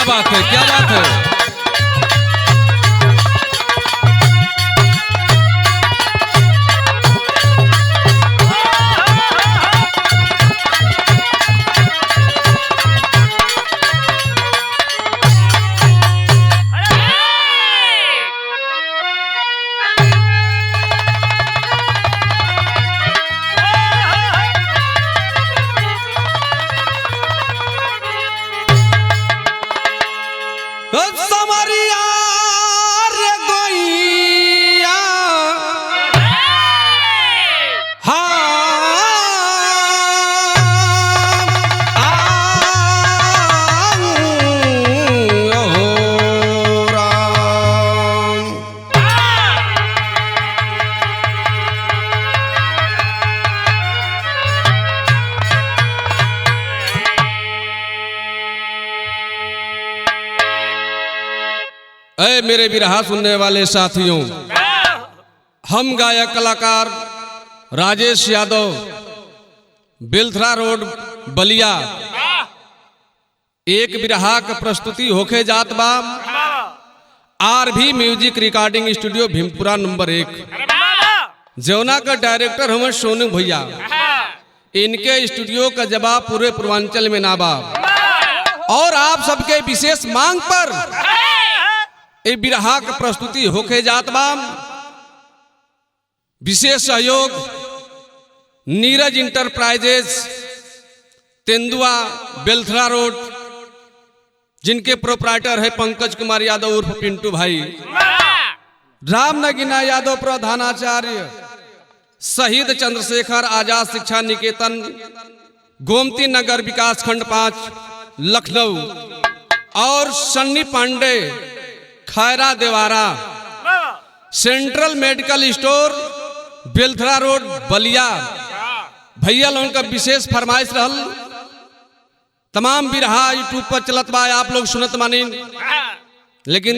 बात है, क्या बात है। समरिया रे गोइया ऐ मेरे बिरहा सुनने वाले साथियों, हम गायक कलाकार राजेश यादव, बेलथरा रोड बलिया, एक बिरहा का प्रस्तुति होके जात बा RV music recording studio Bhimpura number 1, जौना का डायरेक्टर हम सोनू भैया। इनके स्टूडियो का जवाब पूरे पूर्वांचल में ना बा, और आप सबके विशेष मांग पर ए बिरहा का प्रस्तुति होके जात बा। विशेष सहयोग नीरज इंटरप्राइजेज तेंदुआ बेलथरा रोड, जिनके प्रोप्राइटर है पंकज कुमार यादव उर्फ पिंटू भाई, रामनगीना यादव प्रधानाचार्य, शहीद चंद्रशेखर आजाद शिक्षा निकेतन, गोमती नगर विकास खंड 5 लखनऊ, और Sunny Pandey Khaira Devara, central medical store Belthara road Ballia. भैया लोगों का विशेष फरमाइश रहल, तमाम बिरहा यूट्यूब पर चलत बा, आप लोग सुनत मानी, लेकिन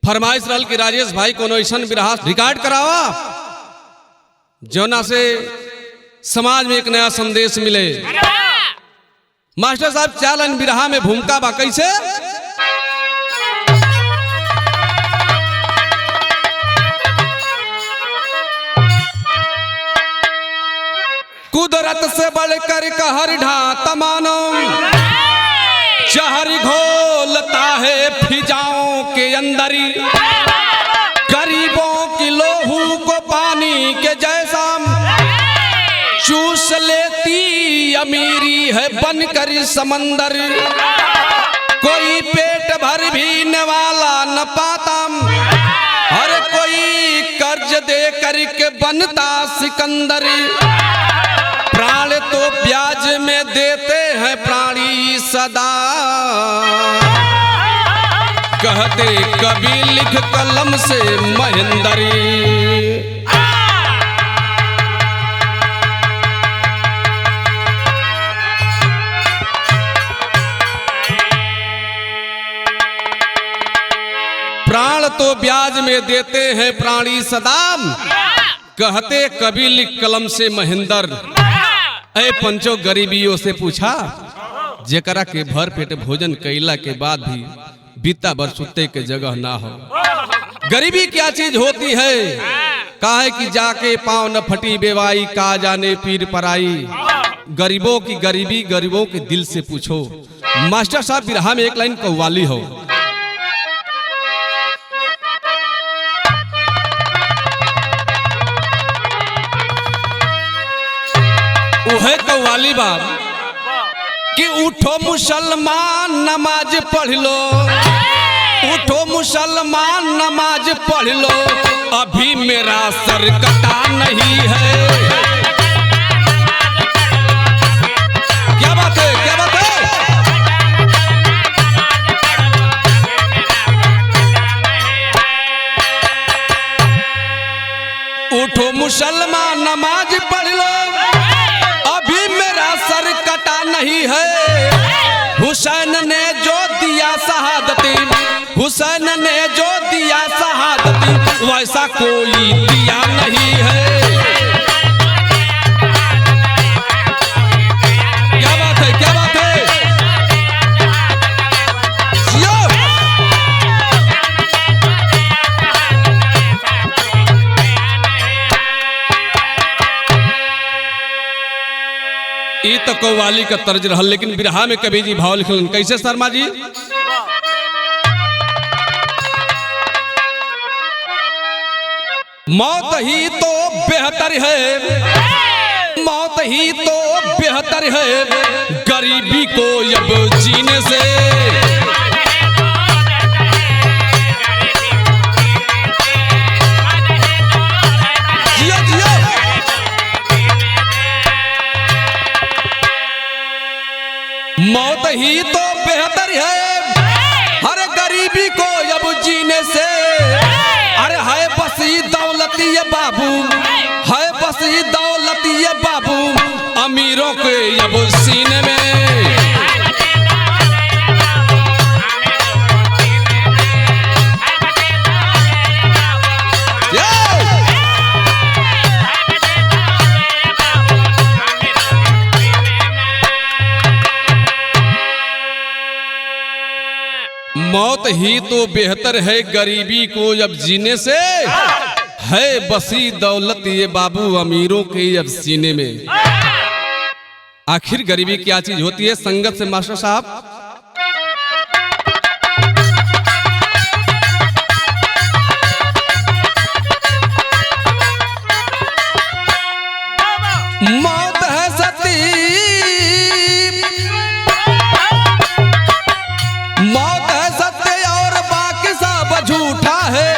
फरमाइश रहल कि राजेश भाई कोनो ऐसा बिरहा रिकॉर्ड करावा जौना से समाज में एक नया संदेश मिले। मास्टर साहब चालन बिरहा में भूमिका बा कैसे? कुदरत से बढ़कर कहर ढाता मानो, जहर घोलता है फिजाओं के अंदरी, गरीबों की लोहू को पानी के जैसा चूस लेती अमीरी है बनकर समंदर, कोई पेट भर भी वाला न पाता, हर कोई कर्ज दे करके बनता सिकंदर, प्राण तो ब्याज में देते हैं प्राणी सदा, कहते कभी लिख कलम से महेंद्री। प्राण तो ब्याज में देते हैं प्राणी सदा, कहते कभी लिख कलम से महेंद्र। ऐ पंचो गरीबियों से पूछा, जेकरा के भर पेट भोजन कैला के बाद भी बीता बर सुते के जगह ना हो। गरीबी क्या चीज होती है, काहे कि जाके पाँव न फटी बेवाई, का जाने पीर पराई। गरीबों की गरीबी गरीबों के दिल से पूछो। मास्टर साहब बिरहा में एक लाइन कव्वाली हो, है कव्वाली बाब कि उठो मुसलमान नमाज पढ़ लो, उठो मुसलमान नमाज पढ़ लो, अभी मेरा सर कटा नहीं है। क्या बात है, क्या बात है? उठो मुसलमान नमाज पढ़ लो, नहीं है। हुसैन ने जो दिया शहादती, हुसैन ने जो दिया शहादती, वैसा कोई दिया नहीं है। क्या बात है, क्या बात है? कव्वाली का तर्ज रहल, लेकिन बिरहा में कवि जी भाव लिखलन कैसे शर्मा जी? मौत ही तो बेहतर है, मौत ही तो बेहतर है गरीबी को अब जीने से। जियो जियो। मौत ही तो बेहतर है हर गरीबी को अब जीने से। अरे है बस ये दौलती ये बाबू, है बस ये दौलती ये बाबू अमीरों के अब सीने में। मौत ही तो बेहतर है गरीबी को अब जीने से, है बसी दौलत ये बाबू अमीरों के अब सीने में। आखिर गरीबी क्या चीज होती है संगत से मास्टर साहब? मौत है सती, मौत है सत्य और बाकी सब झूठा है।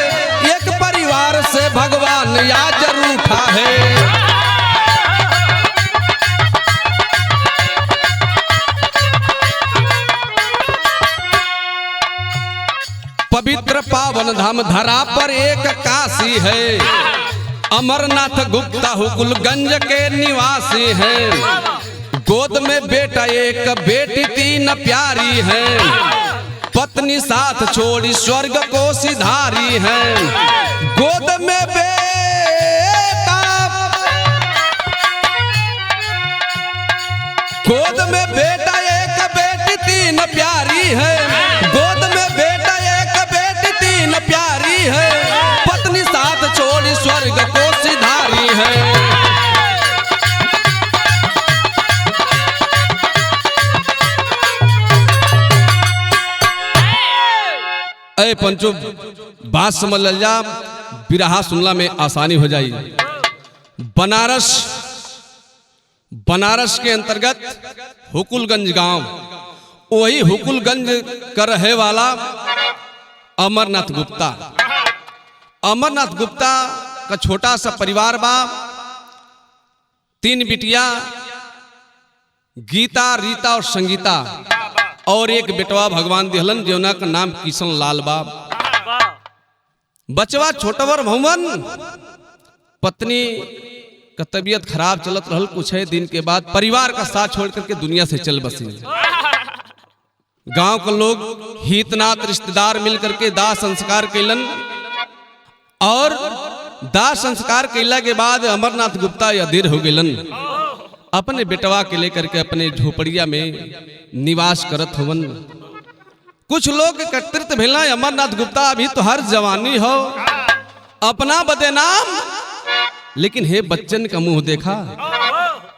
एक परिवार से भगवान या जरूठा है। पवित्र पावन धाम धरा पर एक काशी है। अमरनाथ गुप्ता हुकुलगंज के निवासी हैं। गोद में बेटा एक बेटी तीन प्यारी है। पत्नी साथ छोड़ी स्वर्ग को सिधारी है। गोद में बेटा, गोद में बेटा एक बेटी तीन प्यारी है। गोद में बेटा एक बेटी तीन प्यारी है। पत्नी साथ छोड़ी स्वर्ग को सिधारी है। अरे पंचो बात समझ जा, बिरहा सुनला में आसानी हो जाई। बनारस, बनारस के अंतर्गत हुकुलगंज गांव, वही हुकुलगंज का रहे वाला अमरनाथ गुप्ता। अमरनाथ गुप्ता का छोटा सा परिवार बा। तीन बिटिया गीता, रीता और संगीता, और एक बेटवा भगवान दिहलन जेवना का नाम किशन लाल बा। बचवा छोटवर भवन, पत्नी का तबीयत खराब चलत रहल। कुछ है दिन के बाद परिवार का साथ छोड़ करके दुनिया से चल बसी। गांव के लोग हितनात रिश्तेदार मिल करके दाह संस्कार कैलन, और दाह संस्कार कैला के बाद अमरनाथ गुप्ता अधीर हो गलन। अपने बेटवा के लेकर के अपने झोपड़िया में निवास करत होवन। कुछ लोग एकत्रित भेला, अमरनाथ गुप्ता अभी तो हर जवानी हो, अपना बदनाम, लेकिन हे बच्चन का मुंह देखा,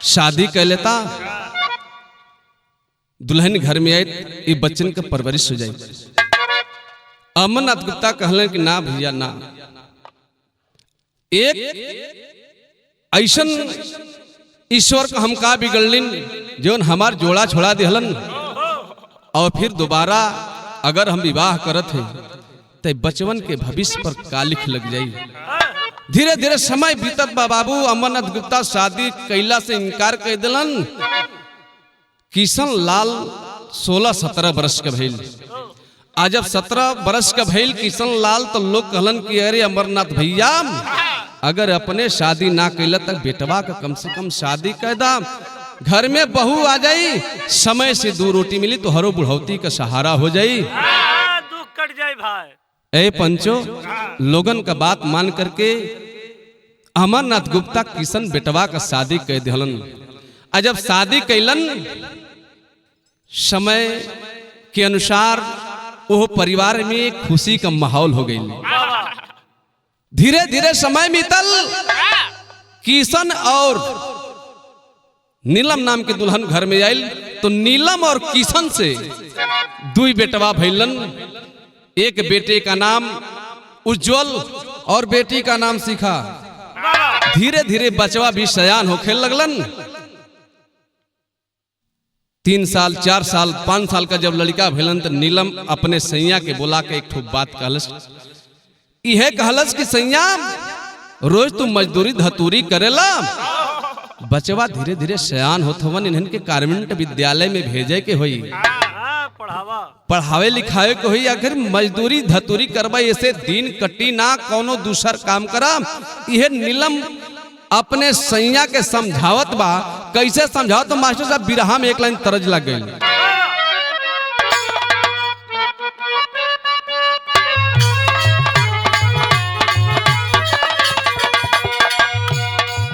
शादी कर लेता, दुल्हन घर में आए, ये बच्चन का परवरिश हो जाए। अमरनाथ गुप्ता कहले कि ना भैया ना, एक ऐसन ईश्वर का हम का बिगड़लिन जोन हमार जोड़ा छोड़ा दिहलन, और फिर दोबारा अगर हम विवाह करत है तो बचवन के भविष्य पर कालिख लग जाई। धीरे धीरे समय बीतत बा बाबू। अमरनाथ गुप्ता शादी कैला से इनकार कर दिलन। किशन लाल 16-17 बरस का भइल। आज जब 17 बरस का भइल किशन लाल, तो लोग कहलन कि अरे अमरनाथ भैया, अगर अपने शादी ना कैला तक बेटवा का कम से कम शादी कर दा, घर में बहू आ जाई, समय से 2 रोटी मिली तो हरो बुढ़ौती का सहारा हो जाई, दुख कट जाए भाई। ए पंचो, लोगन का बात मान करके अमरनाथ गुप्ता किशन बेटवा का शादी कर दिलन। और जब शादी कैलन, समय के अनुसार वो परिवार में खुशी का माहौल हो गई। धीरे धीरे समय बीतल, किशन और नीलम नाम के दुल्हन घर में आयल तो नीलम और किशन से दुई बेटवा भैलन। एक बेटे का नाम उज्जवल और बेटी का नाम शिखा। धीरे धीरे बचवा भी सयान होखे लगलन। 3 साल 4 साल 5 साल का जब लड़का भैलन तो नीलम अपने सैया के बोला के एक ठो बात कहलस। यह कहलस कि सैया रोज तू मजदूरी धतूरी करेला, बचवा धीरे धीरे सयान होत हवन, इन्हन के कार्मेंट विद्यालय में भेजे के होई, पढ़ावे लिखावे के होई। अगर मजदूरी धतूरी करबा ऐसे दिन कटी ना, कोनो दूसर काम करा। यह नीलम अपने सैया के समझावत बा। कैसे समझावत तो मास्टर साहब बिरहा में एक लाइन तरज लग गई।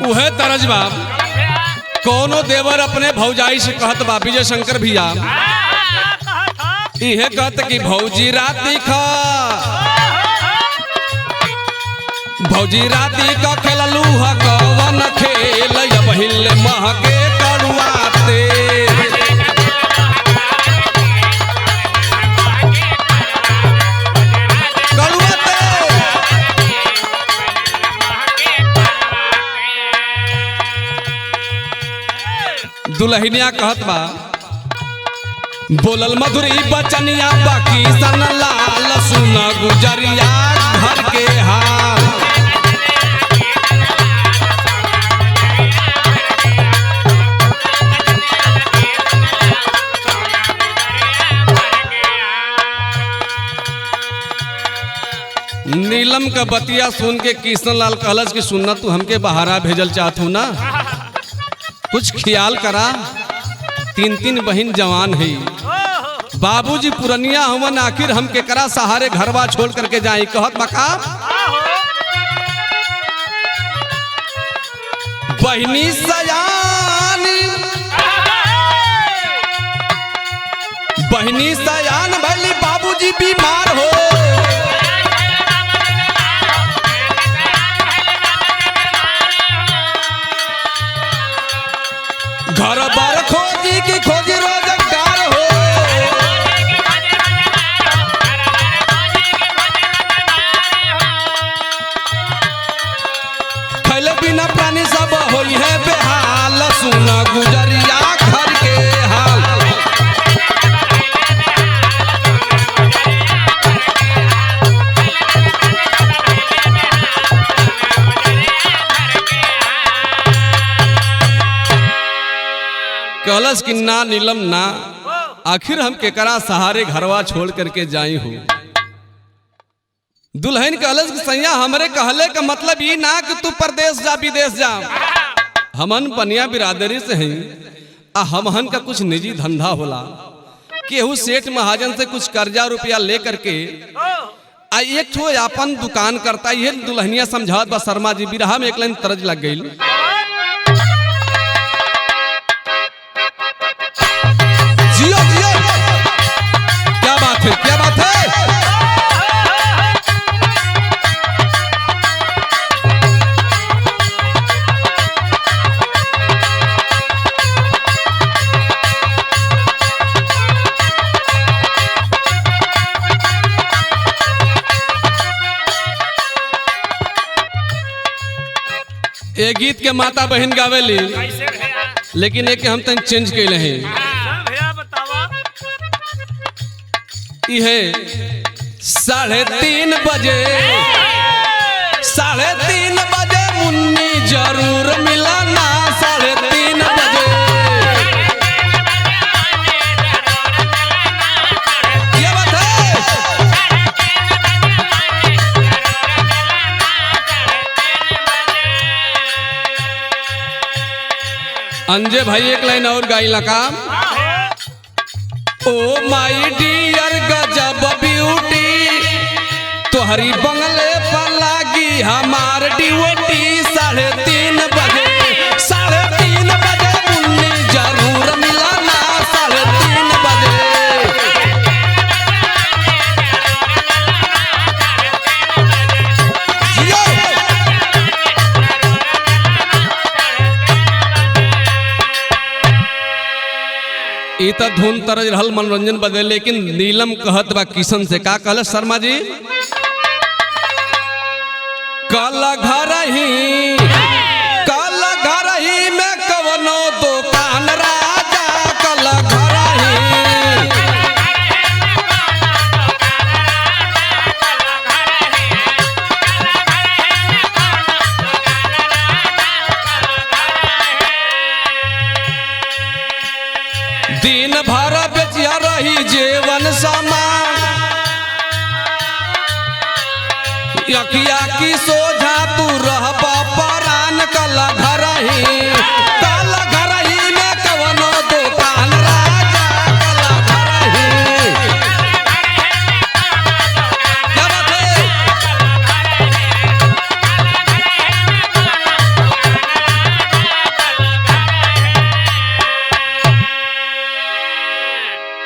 उहे तरज बा कोनो देवर अपने भौजाई से कहत बा, विजय शंकर भैया इहे कहत कि भौजी राती खा, भौजी राती का खेललू ह कवन खेल बहिल महके कड़ुआते। दुल्हनिया कहत बा बोलल मधुरी बचनिया बाकी सन लाल सुन गुजरिया घर के हाल। नीलम का बतिया सुन के किशन लाल कहलस कि सुनना तू हमके बहारा भेजल चाहत हो ना, कुछ ख्याल करा। 3 बहन जवान है, बाबूजी पुरनिया हमन, आखिर हम के करा सहारे घरवा छोड़ करके जाए। कहत बका बहनी सयान, बहनी सयान भली बाबूजी बीमार हो, घर बार खोजी की खोजी रोजगार हो, खैले बिना प्राणी सब होई है बेहाल सुन गुजरिया घर के हाल। कहलस कि ना नीलम ना, आखिर हम केकरा सहारे घरवा छोड़ करके जाई हो। दुल्हन कहलस कि सैया हमरे कहले का मतलब ये ना कि तू परदेश जा विदेश जा, हमन बनिया बिरादरी से हैं, हमहन का कुछ निजी धंधा होला। केहू सेठ महाजन से कुछ कर्जा रुपया ले करके एक ठो अपन दुकान करता। ये दुल्हनिया समझावत बा शर्मा जी। बिरहा में एक लाइन तरज लग गई। जियो जियो, क्या बात है, क्या बात है। ये गीत के माता बहन गावेली, लेकिन एक हम तन चेंज कैले हैं। यह 3:30 बजे, 3:30 बजे मुन्नी जरूर मिलाना, 3:30 बजे। ये बात है। अंजे भाई एक लाइन और गाई लगा। ओ माई डियर गजब ब्यूटी, तोहरी बंगले पर लागी हमार ड्यूटी, 3:30 बजे, 3:30 बजे मुन्नी जरूर मिलाना, 3:30 बजे। ई त धुन तरज रहल मनोरंजन बदले, लेकिन नीलम कहत बा किशन से, का कहल शर्मा जी? कल घर ही में कवनो दुकान राजा, कल घर ही। दिन भर बेचिया रही जीवन सामान, यकिया की सोझा तू रह परान, कल घर ही। कल घर ही में कवनो दुकान राजा, कल घर ही। क्या बात है?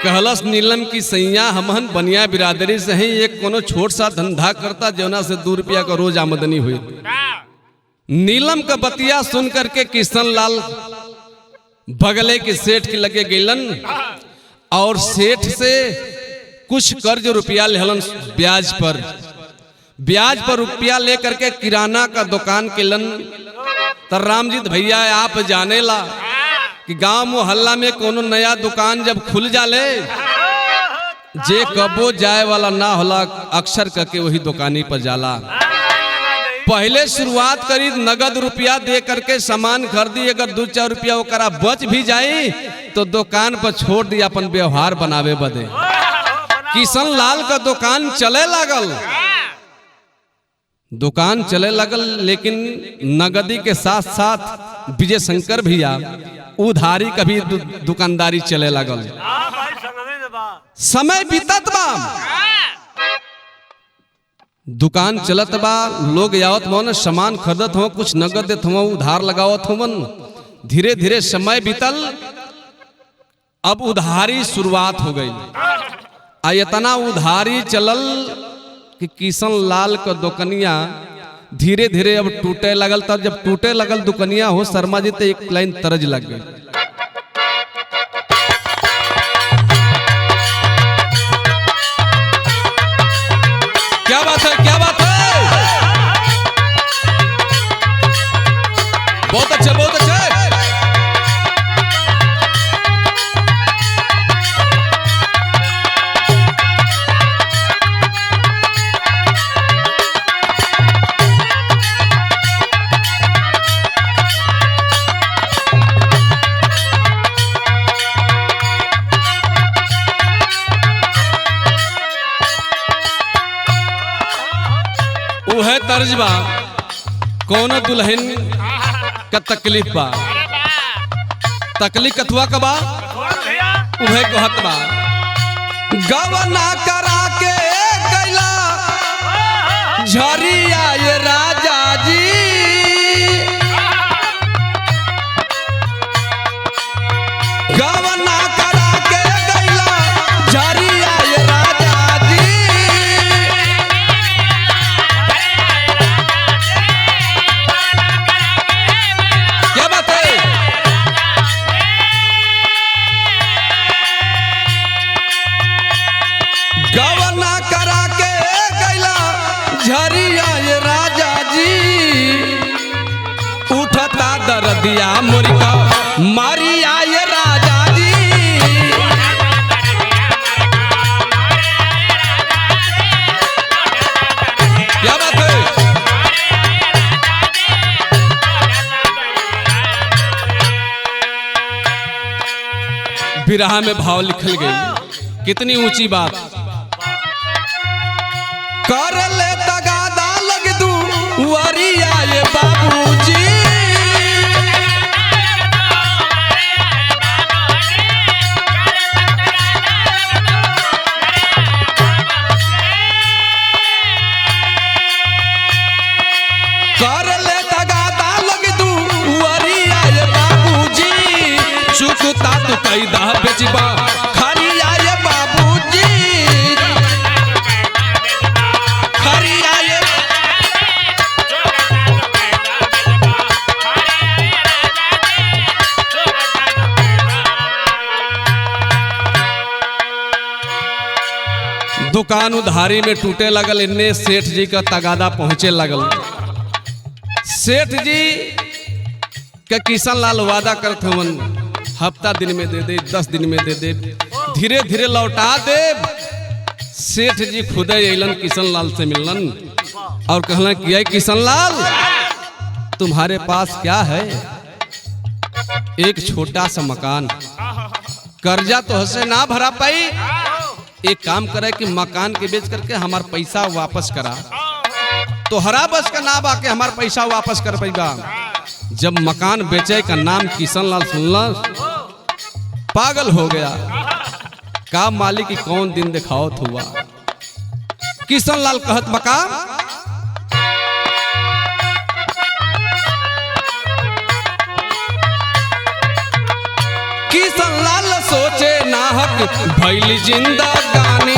कहलस नीलम की सैया हमहन बनिया बिरादरी से हैं, एक कोनो छोट सा धंधा करता जौना से 2 रुपया का रोज आमदनी हुई। नीलम का बतिया सुन करके किशन लाल बगले के सेठ के लगे गेलन और सेठ से कुछ कर्ज रुपया लेहलन ब्याज पर रुपया लेकर के किराना का दुकान केलन। तर रामजीत भैया आप जाने ला कि गांव मोहल्ला में कोनो नया दुकान जब खुल जाले, जे कबो जाए वाला ना होला अक्सर करके वही दुकानी पर जाला। पहले शुरुआत करी नगद रुपया दे करके सामान खरीदी, अगर 2-4 रुपया ओकरा बच भी जाए तो दुकान पर छोड़ दिया अपन व्यवहार बनावे बदे। किशन लाल का दुकान चले लगल, लेकिन नगदी के साथ साथ विजय शंकर भैया उधारी का भी दुकानदारी चले लगल। समय बीतत बा, दुकान चलत बा, लोग आवत हो, सामान खरीदत हो, कुछ नगद देत हो, उधार लगावत हो। धीरे धीरे समय बीतल, अब उधारी शुरुआत हो गई। आ इतना उधारी चलल कि किशन लाल का दुकनिया धीरे धीरे अब टूटे लगल। तब जब टूटे लगल दुकनिया हो शर्मा जी, तो एक लाइन तरज लग गई। क्या बात है, क्या बात है? बहुत अच्छे, बहुत अच्छे। उहे तर्ज बा, कौन दुल्हन का तकलीफ बा, तकलीफ कथुआ का बा, उहे कहत बा। गवना करा के गैला झरिया ये राजा जी, गवना करा के गैला झरिया ये राजा जी। क्या बात है? गवना करा के गैला झरिया ये राजा जी, उठता दर्दिया मुर्गा मारिया ये राजा जी। क्या बात है? बिरहा में भाव लिखल गई, कितनी ऊंची बात। कर ले तगादा लग दू वरिया ये बाबूजी, कर ले तगादा लग दू वरिया ये बाबूजी, चुकता तू कैदा बेचबा खरिया ये बाबूजी, खरिया ये। दुकान उधारी में टूटे लगल। इन्ने सेठ जी का तगादा पहुंचे लगल। सेठ जी के किशन लाल वादा करत हवन, हफ्ता दिन में दे दे, 10 दिन में दे दे, धीरे धीरे लौटा दे। सेठ जी खुद अलन किशन लाल से मिलन और कहला कि किशन लाल तुम्हारे पास क्या है? एक छोटा सा मकान, कर्जा तो हसे ना भरा पाई, एक काम करे कि मकान के बेच करके हमार पैसा वापस करा। तो हरा बस का नाम आके हमार पैसा वापस कर पाएगा। जब मकान बेचे का नाम किशन लाल सुनला पागल हो गया। का मालिक की कौन दिन दिखावत हुआ। किशन लाल कहत मकान किशन लाल सोचे नाहक भैली जिंदगानी।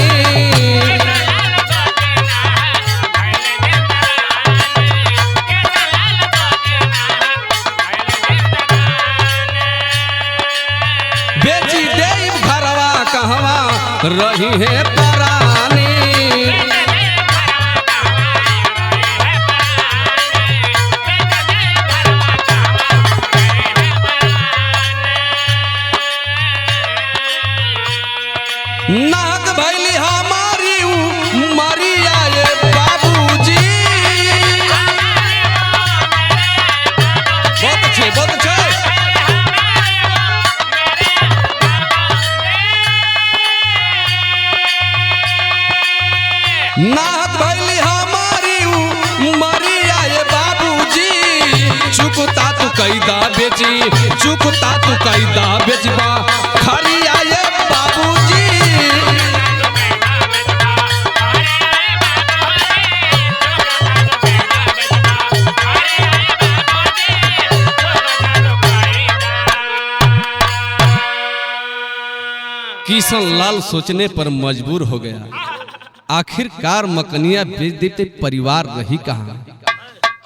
बेची दे घरवा कहवा रही है परानी। नाक भैली हमारी मरी आए बाबूजी। बहुत अच्छे, बहुत अच्छे। नाक भैली हमारी मरी आए बाबूजी। चुकता तू कैदा बेची, चुकता तू कैदा बेचबा खरी आए बाबूजी। किशन लाल सोचने पर मजबूर हो गया। आखिरकार मकनिया बेच देते, परिवार रही कहाँ?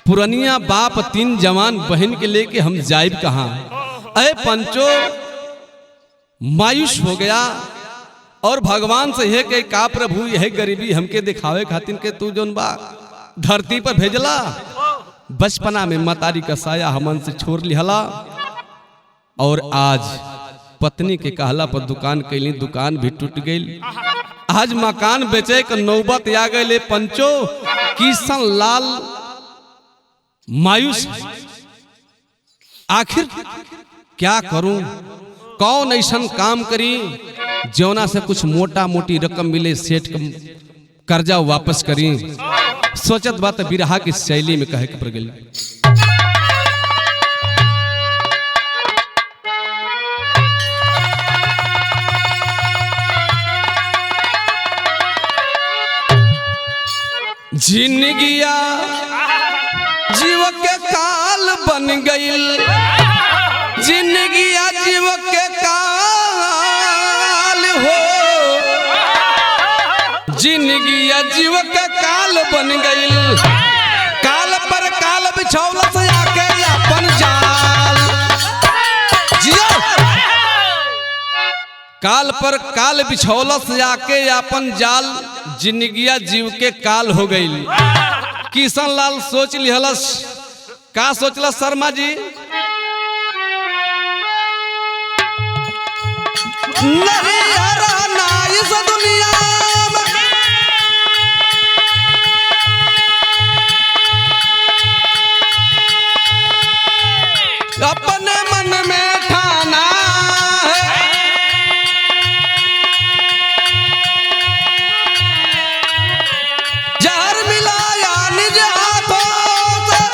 पुरनिया बाप 3 जवान बहन के लेके हम जाइब कहाँ? अरे पंचो मायूस हो गया और भगवान से यह कहे का प्रभु यह गरीबी हमके दिखावे खातिर के तू जोन बा धरती पर भेजला। बचपना में मतारी का साया हमन से छोड़ लिहला और आज पत्नी के कहला पर दुकान कैली, दुकान भी टूट गई। आज मकान बेचे का नौबत आ गए। पंचो किशन लाल मायूस, आखिर क्या करूं, कौन ऐसा काम करी जौना से कुछ मोटा मोटी रकम मिले, सेठ का कर्जा वापस करी। सोचत बात बिरहा की शैली में कहे के पड़ गई। जिंदगिया जीव के काल बन गईल, जिंदगिया जीव के काल हो, जिंदगिया जीव के काल बन गईल। काल पर काल बिछौला से आके अपन जाल जियो, काल पर काल बिछौला से आके अपन जाल। जिंदगिया जीव के काल हो गई। किशन लाल सोच लिहलस, का सोचलस शर्मा जी? नहीं हराना इस दुनिया में, अपने मन में ठाना है। जहर मिलाया निज हाथों से,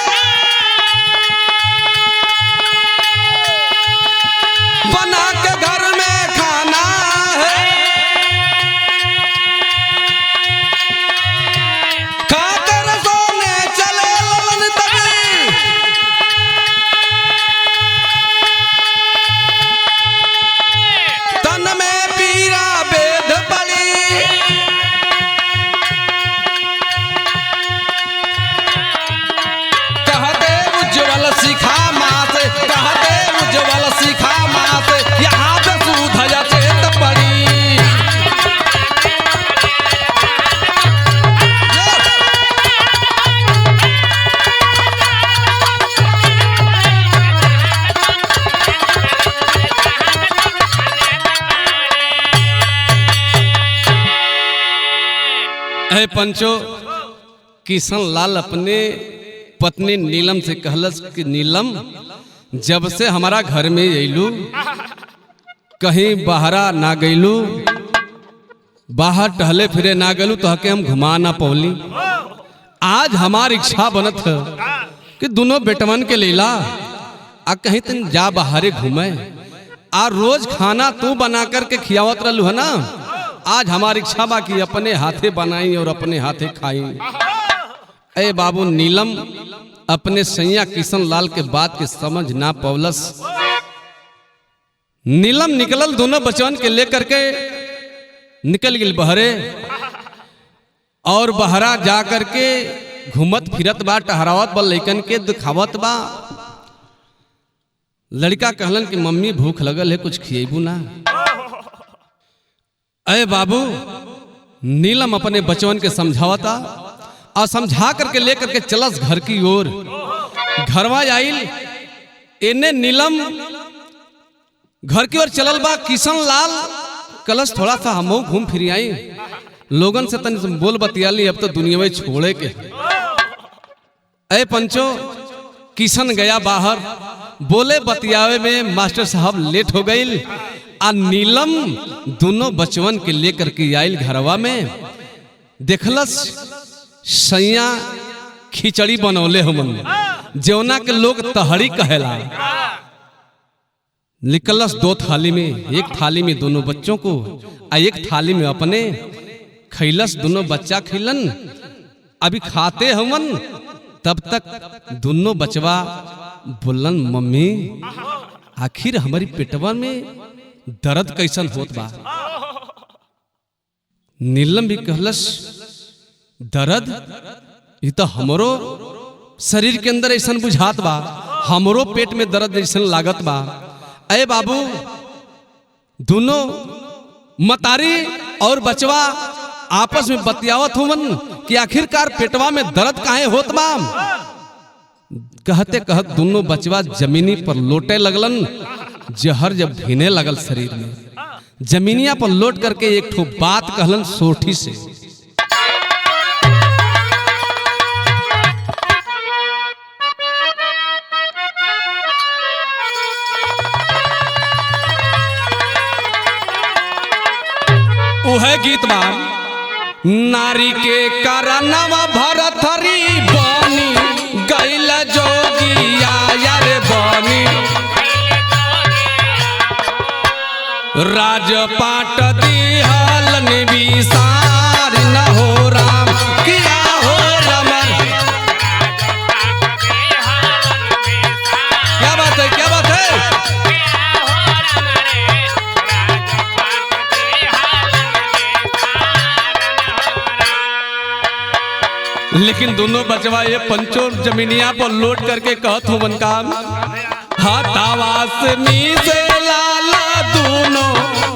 बना के घर में खाना ऐ पंचो किशन लाल अपने पत्नी नीलम से कहलस कि नीलम जब से हमारा घर में अइलू कहीं बाहरा ना गइलू, बाहर टहले फिरे ना गलू तो हके हम घुमा ना पौली। आज हमार इच्छा बनत है कि दोनों बेटवन के लेला आ कहीं तन जा बाहरे घूमे आ रोज खाना तू बना करके खियावत रहलू है ना। आज हमारी इच्छा बा कि अपने हाथे बनाई और अपने हाथे खाई। ए बाबू नीलम अपने सैया किशन लाल के बात के समझ ना पौलस। नीलम निकलल दोनों बचवन के लेकर के निकल गई बहरे और बहरा जा करके घूमत फिरत बा, टहरावत बा, लइकन के दिखावत बा। लड़का कहलन कि मम्मी भूख लगल है, कुछ खिएबू ना। अरे बाबू नीलम अपने बचवन के समझावता और समझा करके लेकर के चलस घर की ओर। घरवा आइल इन्हें नीलम घर की ओर चलल बा। किशन लाल कलश थोड़ा सा हम घूम फिर आई, लोगन से तन बोल बतियाली, अब तो दुनिया में छोड़े के। अरे पंचो किशन गया बाहर, बोले बतियावे में मास्टर साहब लेट हो गई। आ नीलम दोनों बचवन के लेकर के आयल घरवा में, देखलस सैया खिचड़ी बनौले हमन जौना के लोग तहरी कहेला। निकलस दो थाली में, एक थाली में दोनों बच्चों को आ एक थाली में अपने खैलस। दोनों बच्चा खिलन, अभी खाते हमन तब तक दोनों बचवा बोलन मम्मी आखिर हमारी पेटवा में दर्द कैसन होत बा। नीलम भी कहलस दर्द ये तो हमरो शरीर के अंदर ऐसा बुझात बा, हमरो पेट में दर्द ऐसा लागत बा। अरे बाबू दोनों मतारी और बचवा आपस में बतियावत हुवन कि आखिरकार पेटवा में दर्द काहे होत बा। कहते कहत दोनों बचवा जमीनी पर लोटे लगलन। जहर जब भीने लगल शरीर में, जमीनिया पर लोट करके एक ठो बात कहलन सोठी से। उहे गीत बा नारी के करनवा भरथरी बनी गैल जोगिया यार बनी राजपाट दिहलन विसार न हो राम किया हो रमन। क्या बात है, क्या बात है। लेकिन दोनों बचवा ये पंचो जमीनिया पर लोट करके कहत हो बन काम हाथावास मी से लाला दोनों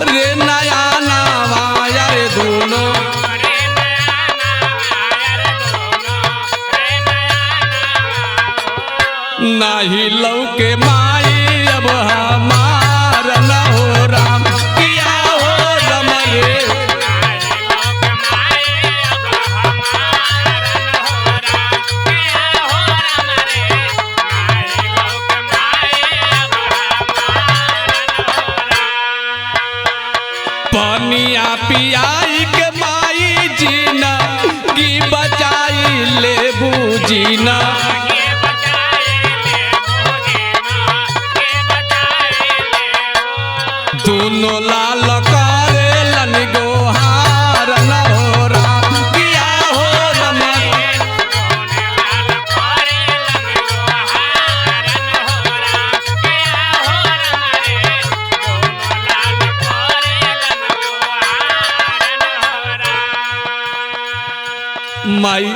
रे नया नवाया रे दोनों नाही लौके माई अब हमार न हो राम किया हो रम रे। पनिया पियाई के माई जीना की बचाई ले बूजीना दोनों लाल करेलन गोहार न हो राम किया हो रम। माई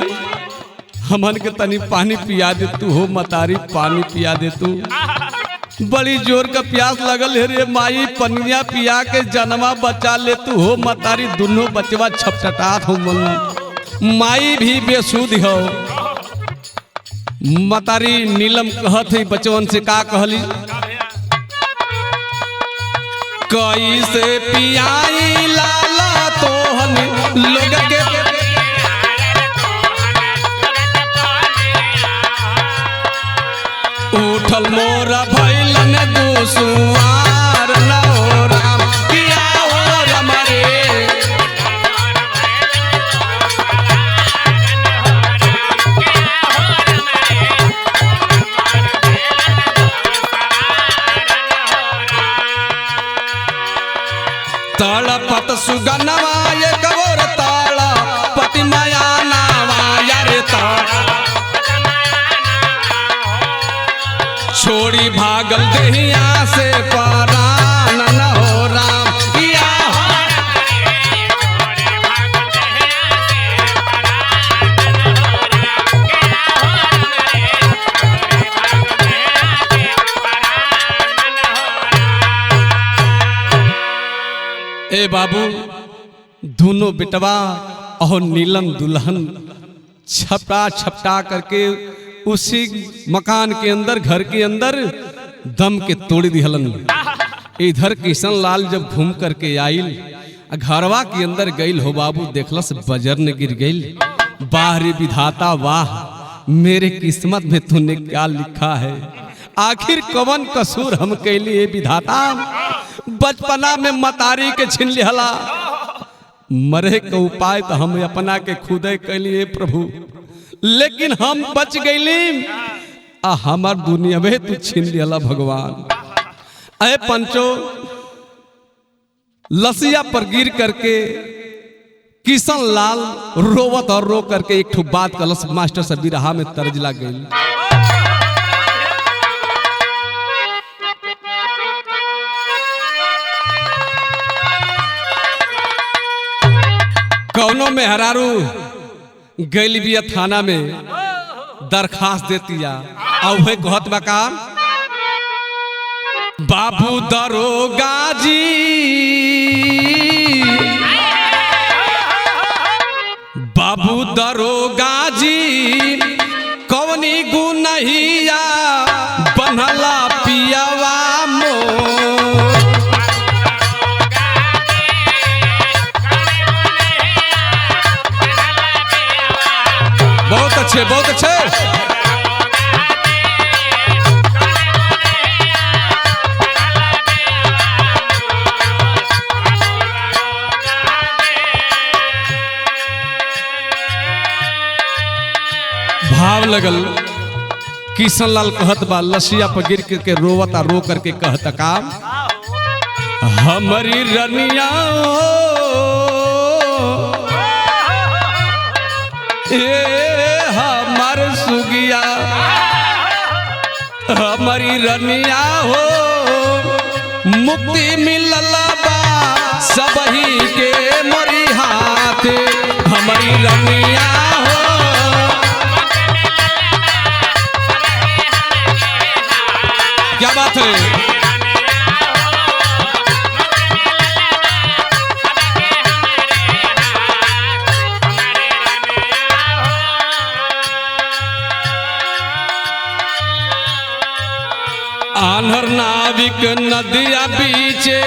हमन के तनी पानी पिया दे तू हो, मतारी पानी पिया दे तू, बड़ी जोर का प्यास लगल है रे माई, पनिया पिया के जन्मा बचा ले तू हो मतारी। दोनों बचवा छपछटात हो मन, माई भी बेसुध हो। मतारी नीलम कहत है बचवन से का कहली कैसे पियाई लाला तोहन लोग के तड़पत सुगनवा ये कबोर ताड़ा पति माया नावा यारे छोड़ी भागल देहिया से परान न हो राम किया ए बाबू दोनों बेटवा और नीलम दुल्हन छपटा छपटा करके उसी मकान के अंदर घर के अंदर दम के तोड़ दिहलन। इधर किशन लाल जब घूम करके आइल घरवा के अंदर गईल हो बाबू देखलस बजर ने गिर गईल। बाहरी विधाता वाह मेरे किस्मत में तूने क्या लिखा है, आखिर कवन कसूर हम कैली ये विधाता, बचपना में मतारी के छीन लिहला, मरे का उपाय तो हम अपना के खुदे कैलिए प्रभु, लेकिन हम बच गईली आ हमार दुनिया में तू छीन लिहला भगवान। अरे पंचो लसिया पर गिर करके किशन लाल रोवत और रो करके एक ठो बात कलस मास्टर सब बिरहा में तर्ज लग गई। कौनो में हरारू गैल बिया थाना में दरखास्त देतिया और वह कहत बका बाबू दरोगा जी, बाबू दरोगा जी कौनी गुनहिया बनला पियावा मोर। बहुत अच्छे बहुत अच्छे। भाव लगल किशन लाल कहत बा लसिया पर गिर के रोवता रो करके कहत काम हमारी रनिया हमार सुगिया हमारी रनिया हो मुक्ति मिलल बा सबही के मोरी हाथ हमारी रनिया हो। क्या बात है, आन्हर नाविक नदिया बीचे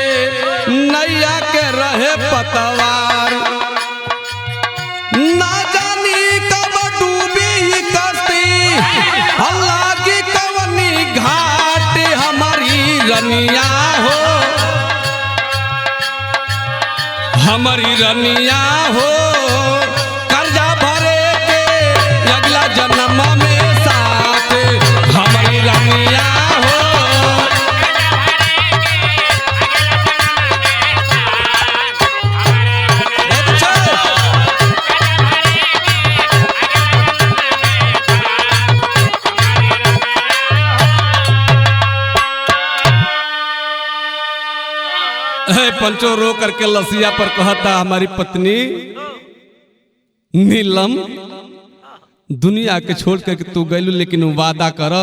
नैया के रहे पतवार, ना जानी कब डूबी कश्ती अल्लाह की कवनी घाट हमारी रनिया हो हमारी रनिया हो कर्जा भरे के अगला जन्म में साथ हमारी रनिया हो। पंचो रो करके लसिया पर कहता हमारी पत्नी नीलम दुनिया के छोड़ करके तू गैलू, लेकिन वादा कर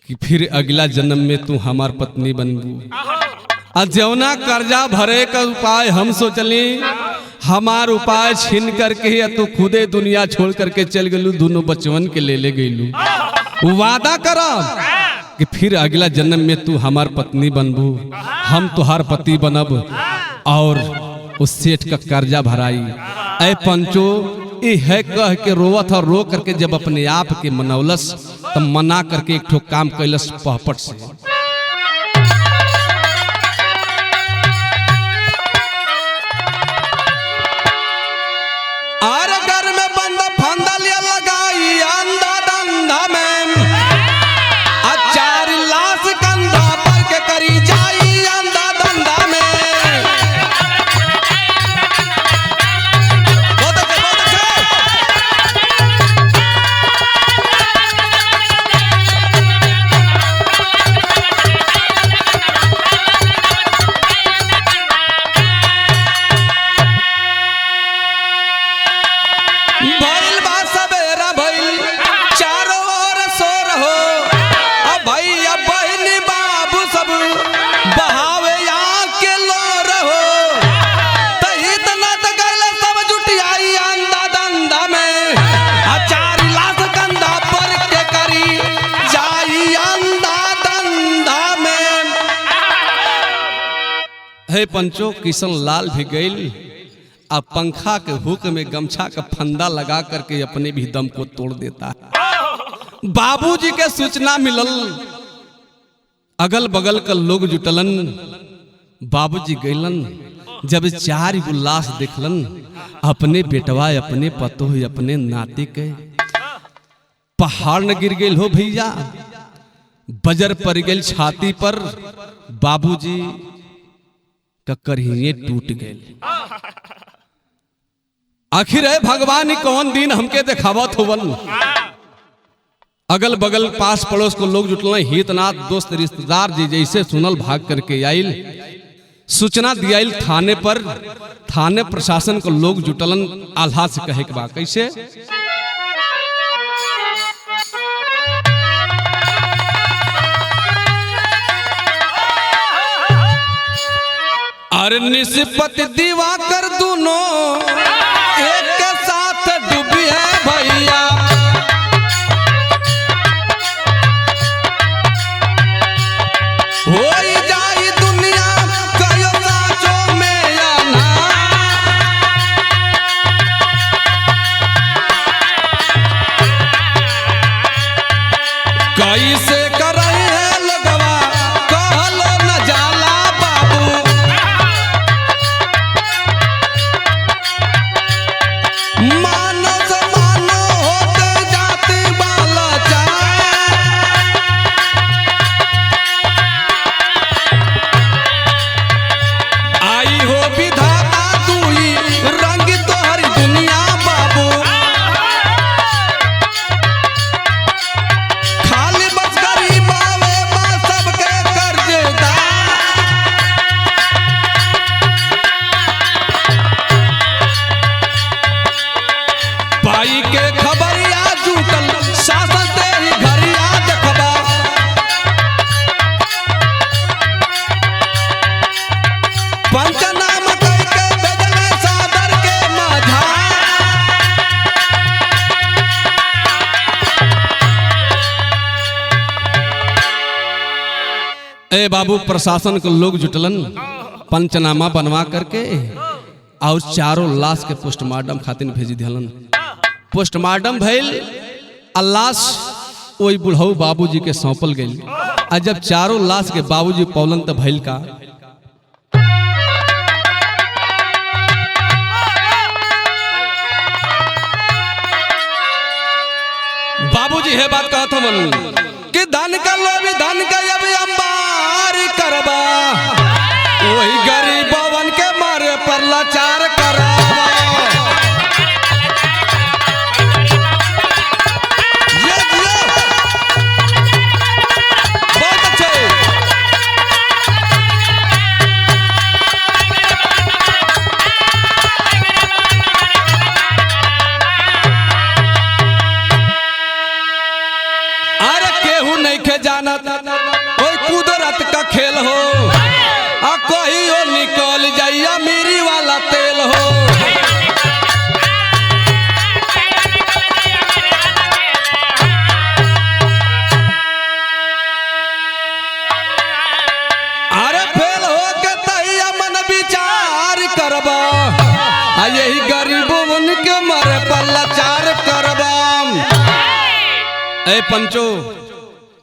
कि फिर अगला जन्म में तू हमार पत्नी बनबू। जौना कर्जा भरे का उपाय हम सोचली हमार उपाय छीन करके या तू खुदे दुनिया छोड़ करके चल गलू, दोनों बचवन के ले गईलू। वादा कर कि फिर अगला जन्म में तू हमार पत्नी बनबू, हम तुहार पति बनब और उस सेठ का कर्जा भराई। ऐ पंचो ये है कह के रोवत और रो करके जब अपने आप के मनौलस तब मना करके एक ठो काम कैलस पहपट से। आर घर में बंद फंदा लिया लगाई अंधा धंधा में करी जाई अंधा धंधा में हे पंचो किशन लाल भी गईल अब पंखा के हुक में गमछा का फंदा लगा करके अपने भी दम को तोड़ देता है। बाबूजी के सूचना मिलल, अगल बगल का लोग जुटलन, बाबूजी गईलन, जब 4 गो लाश देखलन, अपने बेटवा अपने पतो अपने नाती के, पहाड़ न गिर गई हो भैया, बजर पड़ गई छाती पर, बाबूजी का करहिए टूट गए। आखिर है भगवान ही कौन दिन हमके देखावत होवन। अगल बगल पास पड़ोस को लोग जुटल, हितनाथ दोस्त रिश्तेदार जी जैसे सुनल भाग करके आइल, सूचना दियाइल थाने पर। थाने प्रशासन को लोग जुटलन, आल्हा से कहे के बा कैसे अरे निस्पत दिवाकर दोनों एक के साथ डूबी है भैया, हो जाई दुनिया कयो साचो में आना, कैसे करई है लगवा कहलो न जाला बाबू, मानो समानो होते जाती बाला चा, आई हो विधाता दुई रंग तोहरी दुनिया बाबू, खाली बस गरीब आवे बा सबके कर्जदार, पाई के खबरिया जुटल शासन ते ही घरिया देखबा, पंचनाम करके भेजले सादर के माझा, ए बाबू प्रशासन को लोग जुटलन, पंचनामा बनवा करके और 4 लाश के पोस्टमार्टम खातिर भेज दिलन। पोस्टमार्टम भइल, लाश वही बुढ़ऊ बाबूजी के सौंपल गई। आ जब 4 लाश के बाबूजी पौलन तो भइल का, बाबूजी है बात कहत हमन कि धन का लोभी धन का अब अंबार करबा, वही गरीबवन के मारे पर लाचार कराबा, बहुत अच्छे। अरे केहू नहीं के जानत कोई कुदरत का खेल हो, आ कोई हो निकल जाइया मेरी वाला तेल हो, अरे फेल हो के तहिया मन विचार करबा, आ यही गरीबों उनके मरे पर लाचार करबा। ए पंचो,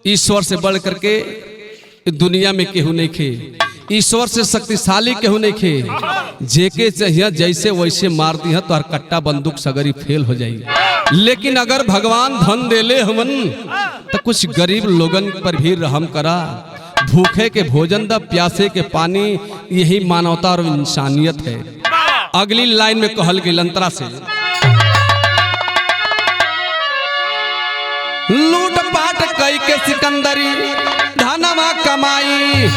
ईश्वर से बढ़ करके दुनिया में केहू नहीं खे, ईश्वर से शक्तिशाली केहू नहीं खे, जेके चाहिए जैसे वैसे मार दी है तो हर कट्टा बंदूक सगरी फेल हो जाएगी। लेकिन अगर भगवान धन देले हमन तो कुछ गरीब लोगन पर भी रहम करा, भूखे के भोजन दा, प्यासे के पानी, यही मानवता और इंसानियत है। अगली लाइन में कहल गई अंतरा से, लूट पाट कई के सिकंदरी धनमा कमाई,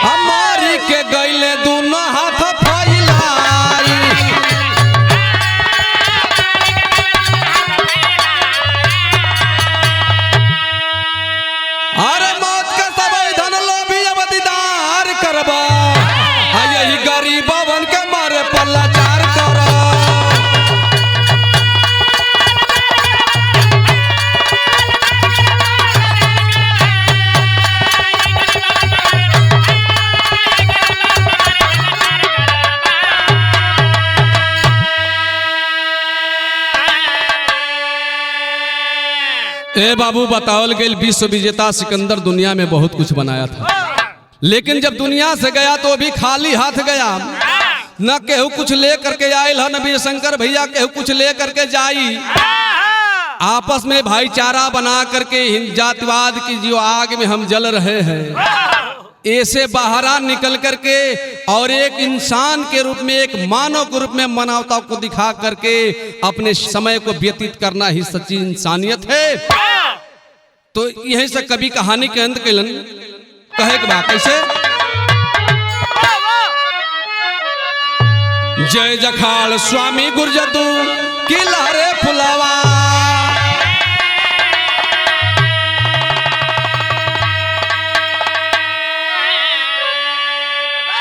हमारी के गईले दोनों हाथ फैलाई, अरे मौत के सब धन लोभी अब दीदार करबा, यही गरीबवन के मारे पर लाचार करबा। ए बाबू, बतावल गई विश्व विजेता सिकंदर दुनिया में बहुत कुछ बनाया था, लेकिन जब दुनिया से गया तो भी खाली हाथ गया। न केहू कुछ ले करके आयल है, न वीर शंकर भैया केहू कुछ ले करके जाई। आपस में भाईचारा बना करके जातिवाद की जो आग में हम जल रहे हैं, ऐसे बाहर निकल करके और एक इंसान के रूप में, एक मानव के रूप में मानवता को दिखा करके अपने समय को व्यतीत करना ही सच्ची इंसानियत है। तो यही से कभी कहानी के अंत कैलन कहे के बात कैसे, जय जखाड़ स्वामी गुरजदू की लहरे फुलावा,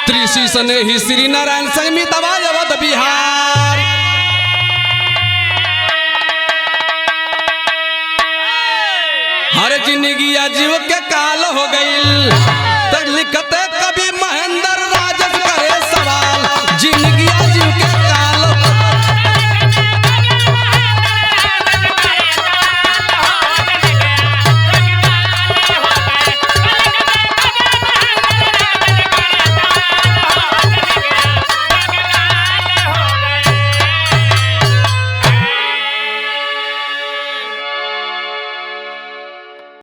त्रिशी सने ही श्री नारायण संगमी तवाज अवध बिहार। हर जिंदगी जीव के काल हो गई।